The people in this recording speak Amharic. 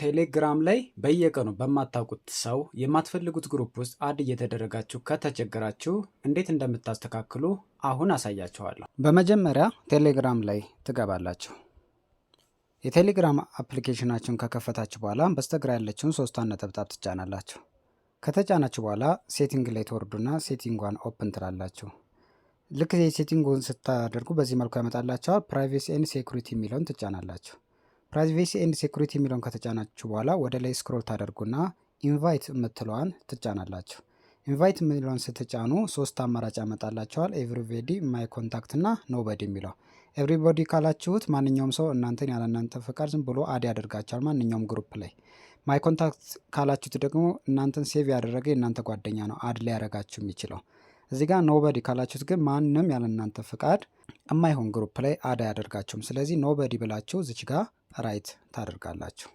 ቴሌግራም ላይ በየቀኑ በማታውቁት ሰው የማትፈልጉት ግሩፕ ውስጥ አድ እየተደረጋችሁ ከተቸገራችሁ እንዴት እንደምታስተካክሉ አሁን አሳያችኋለሁ። በመጀመሪያ ቴሌግራም ላይ ትገባላችሁ። የቴሌግራም አፕሊኬሽናችሁን ከከፈታችሁ በኋላ በስተግራ ያለችውን ሶስቷን ነጠብጣብ ትጫናላችሁ። ከተጫናችሁ በኋላ ሴቲንግ ላይ ትወርዱና ሴቲንጓን ኦፕን ትላላችሁ። ልክ የሴቲንጉን ስታደርጉ በዚህ መልኩ ያመጣላችኋል። ፕራይቬሲ ኤንድ ሴኩሪቲ የሚለውን ትጫናላችሁ። ፕራይቬሲ ኤንድ ሴኩሪቲ የሚለውን ከተጫናችሁ በኋላ ወደ ላይ ስክሮል ታደርጉና ኢንቫይት የምትለዋን ትጫናላችሁ። ኢንቫይት የሚለውን ስትጫኑ ሶስት አማራጭ ያመጣላችኋል። ኤቭሪቦዲ፣ ማይ ኮንታክት እና ኖበዲ የሚለው። ኤቭሪቦዲ ካላችሁት ማንኛውም ሰው እናንተን ያለ እናንተ ፈቃድ ዝም ብሎ አድ ያደርጋችኋል ማንኛውም ግሩፕ ላይ። ማይ ኮንታክት ካላችሁት ደግሞ እናንተን ሴቭ ያደረገ የእናንተ ጓደኛ ነው አድ ሊያደርጋችሁ የሚችለው። እዚህ ጋር ኖበዲ ካላችሁት ግን ማንም ያለ እናንተ ፈቃድ የማይሆን ግሩፕ ላይ አድ አያደርጋችሁም። ስለዚህ ኖበዲ ብላችሁ እዚች ጋር ራይት ታደርጋላችሁ።